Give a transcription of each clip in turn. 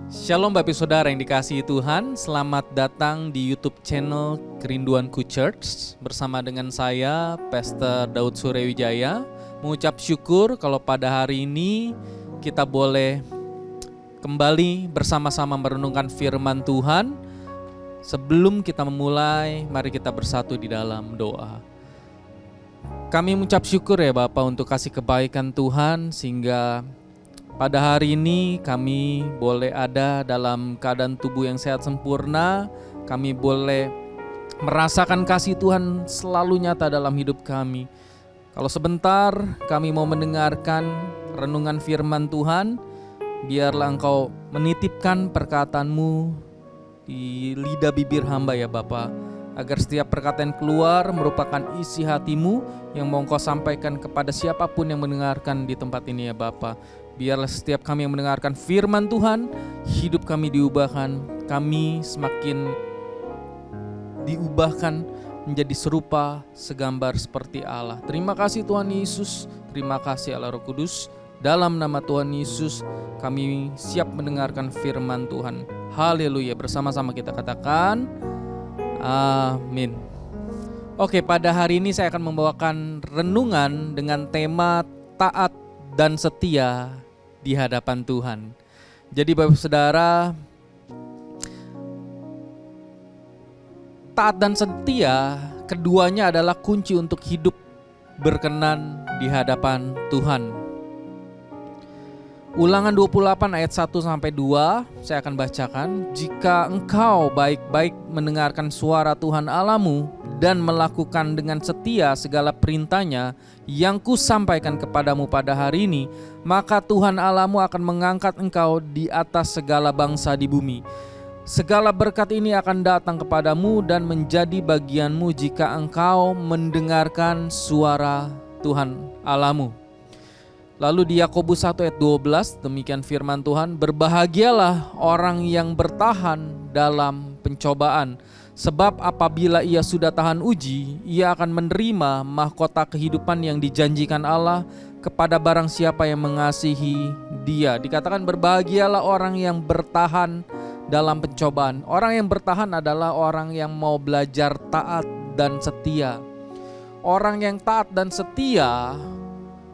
Shalom Bapak Saudara yang dikasihi Tuhan, selamat datang di YouTube channel Kerinduanku Church bersama dengan saya, Pastor Daud Suryawijaya. Mengucap syukur kalau pada hari ini kita boleh kembali bersama-sama merenungkan firman Tuhan. Sebelum kita memulai, mari kita bersatu di dalam doa. Kami mengucap syukur ya Bapak untuk kasih kebaikan Tuhan sehingga pada hari ini kami boleh ada dalam keadaan tubuh yang sehat sempurna. Kami boleh merasakan kasih Tuhan selalu nyata dalam hidup kami. Kalau sebentar kami mau mendengarkan renungan firman Tuhan, biarlah Engkau menitipkan perkataan-Mu di lidah bibir hamba ya Bapa, agar setiap perkataan keluar merupakan isi hati-Mu yang mau Engkau sampaikan kepada siapapun yang mendengarkan di tempat ini ya Bapa. Biarlah setiap kami yang mendengarkan firman Tuhan, hidup kami diubahkan, kami semakin diubahkan menjadi serupa segambar seperti Allah. Terima kasih Tuhan Yesus, terima kasih Allah Roh Kudus. Dalam nama Tuhan Yesus, kami siap mendengarkan firman Tuhan. Haleluya, bersama-sama kita katakan, amin. Oke, pada hari ini saya akan membawakan renungan dengan tema taat dan setia di hadapan Tuhan. Jadi Bapak Saudara, taat dan setia keduanya adalah kunci untuk hidup berkenan di hadapan Tuhan. Ulangan 28 ayat 1-2 saya akan bacakan. Jika engkau baik-baik mendengarkan suara Tuhan Allahmu dan melakukan dengan setia segala perintahnya yang kusampaikan kepadamu pada hari ini, maka Tuhan Allahmu akan mengangkat engkau di atas segala bangsa di bumi. Segala berkat ini akan datang kepadamu dan menjadi bagianmu jika engkau mendengarkan suara Tuhan Allahmu. Lalu di Yakobus 1 ayat 12 demikian firman Tuhan, berbahagialah orang yang bertahan dalam pencobaan, sebab apabila ia sudah tahan uji, ia akan menerima mahkota kehidupan yang dijanjikan Allah kepada barang siapa yang mengasihi Dia. Dikatakan berbahagialah orang yang bertahan dalam pencobaan. Orang yang bertahan adalah orang yang mau belajar taat dan setia. Orang yang taat dan setia,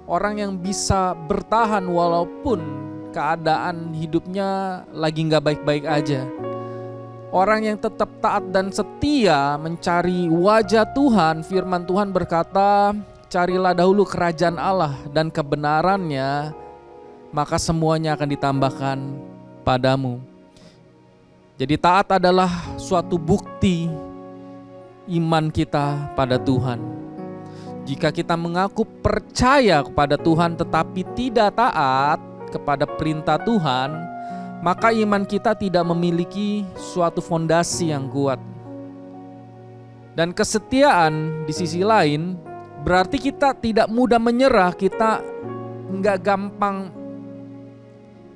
orang yang bisa bertahan walaupun keadaan hidupnya lagi gak baik-baik aja. Orang yang tetap taat dan setia mencari wajah Tuhan. Firman Tuhan berkata, carilah dahulu kerajaan Allah dan kebenarannya, maka semuanya akan ditambahkan padamu. Jadi taat adalah suatu bukti iman kita pada Tuhan. Jika kita mengaku percaya kepada Tuhan tetapi tidak taat kepada perintah Tuhan, maka iman kita tidak memiliki suatu fondasi yang kuat. Dan kesetiaan di sisi lain berarti kita tidak mudah menyerah, kita nggak gampang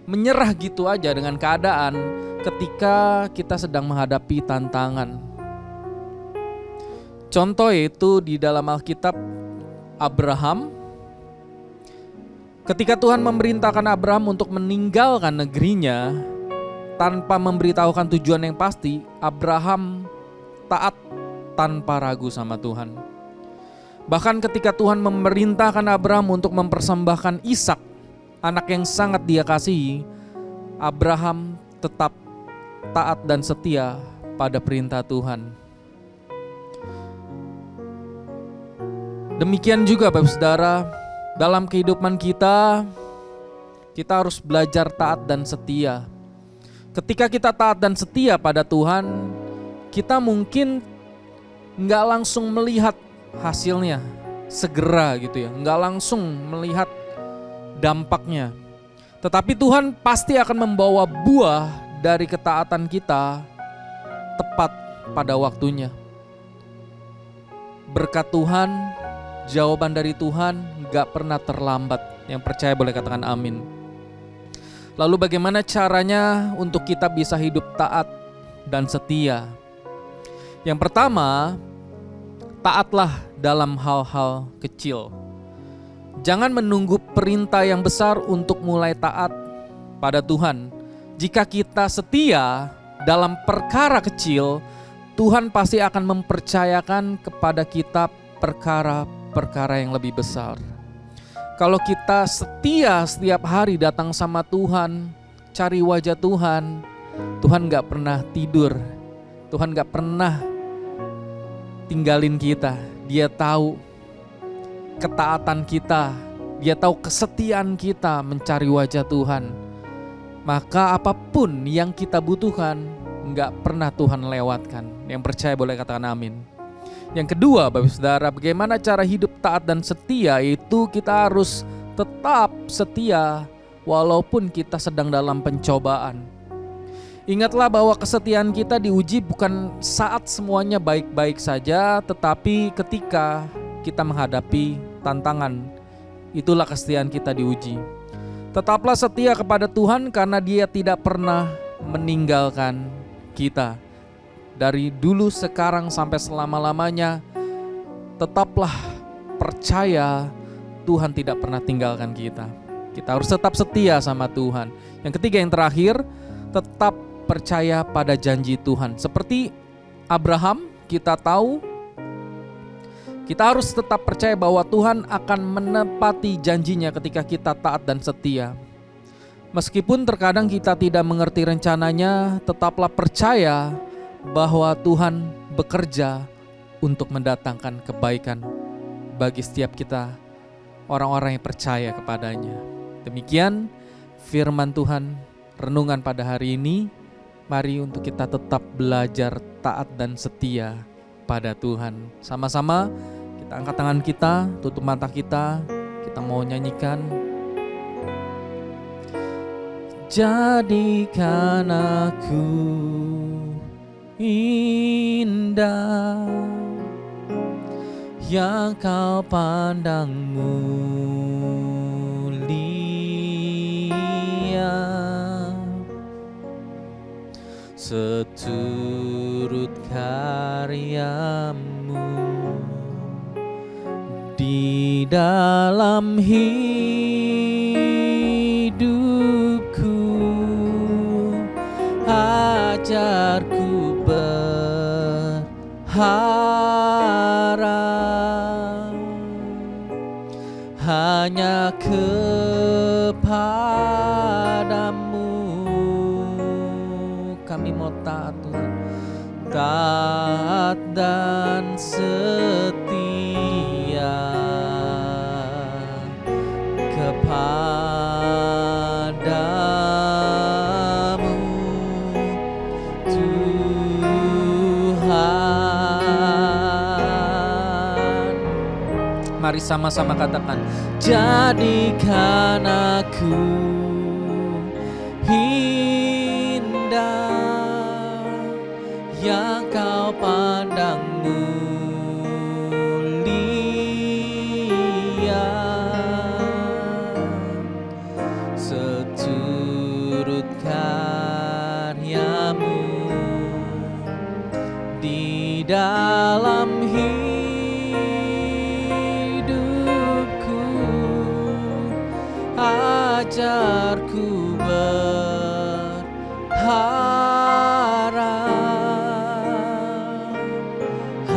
menyerah gitu aja dengan keadaan ketika kita sedang menghadapi tantangan. Contoh yaitu di dalam Alkitab Abraham. Ketika Tuhan memerintahkan Abraham untuk meninggalkan negerinya tanpa memberitahukan tujuan yang pasti, Abraham taat tanpa ragu sama Tuhan. Bahkan ketika Tuhan memerintahkan Abraham untuk mempersembahkan Ishak, anak yang sangat dia kasihi, Abraham tetap taat dan setia pada perintah Tuhan. Demikian juga Bapak Saudara, dalam kehidupan kita harus belajar taat dan setia. Ketika kita taat dan setia pada Tuhan, kita mungkin gak langsung melihat hasilnya segera gitu ya, gak langsung melihat dampaknya. Tetapi Tuhan pasti akan membawa buah dari ketaatan kita tepat pada waktunya. Berkat Tuhan, jawaban dari Tuhan gak pernah terlambat. Yang percaya boleh katakan amin. Lalu bagaimana caranya untuk kita bisa hidup taat dan setia? Yang pertama, taatlah dalam hal-hal kecil. Jangan menunggu perintah yang besar untuk mulai taat pada Tuhan. Jika kita setia dalam perkara kecil, Tuhan pasti akan mempercayakan kepada kita perkara-perkara yang lebih besar. Kalau kita setia setiap hari datang sama Tuhan, cari wajah Tuhan, Tuhan gak pernah tidur, Tuhan gak pernah tinggalin kita. Dia tahu ketaatan kita, Dia tahu kesetiaan kita mencari wajah Tuhan. Maka apapun yang kita butuhkan, gak pernah Tuhan lewatkan. Yang percaya boleh katakan amin. Yang kedua, Bapak Saudara, bagaimana cara hidup taat dan setia, yaitu kita harus tetap setia walaupun kita sedang dalam pencobaan. Ingatlah bahwa kesetiaan kita diuji bukan saat semuanya baik-baik saja, tetapi ketika kita menghadapi tantangan, itulah kesetiaan kita diuji. Tetaplah setia kepada Tuhan karena Dia tidak pernah meninggalkan kita. Dari dulu, sekarang, sampai selama-lamanya, tetaplah percaya Tuhan tidak pernah tinggalkan kita. Kita harus tetap setia sama Tuhan. Yang ketiga, yang terakhir, tetap percaya pada janji Tuhan. Seperti Abraham, kita tahu kita harus tetap percaya bahwa Tuhan akan menepati janjinya ketika kita taat dan setia. Meskipun terkadang kita tidak mengerti rencananya, tetaplah percaya bahwa Tuhan bekerja untuk mendatangkan kebaikan bagi setiap kita, orang-orang yang percaya kepadanya. Demikian firman Tuhan renungan pada hari ini. Mari untuk kita tetap belajar taat dan setia pada Tuhan. Sama-sama kita angkat tangan kita, tutup mata kita mau nyanyikan. Jadikan aku indah yang Kau pandang mulia, seturut karyamu di dalam hidupku. Ajarku berharap hanya kepadamu. Kami mau taat Tuhan, taat dan setia kepadamu Tuhan. Mari sama-sama katakan, jadikan aku indah yang Kau pandang mulia, seturut karyamu di dalam hidupku. Ajarku berharap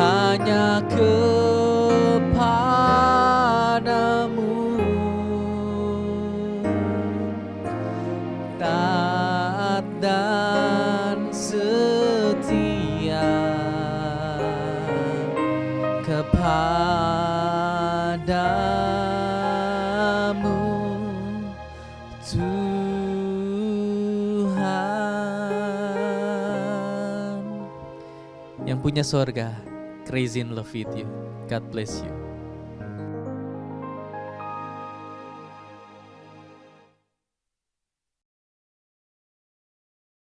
hanya kepadamu, taat dan setia kepadamu Tuhan. Yang punya surga, crazy in love with you. God bless you.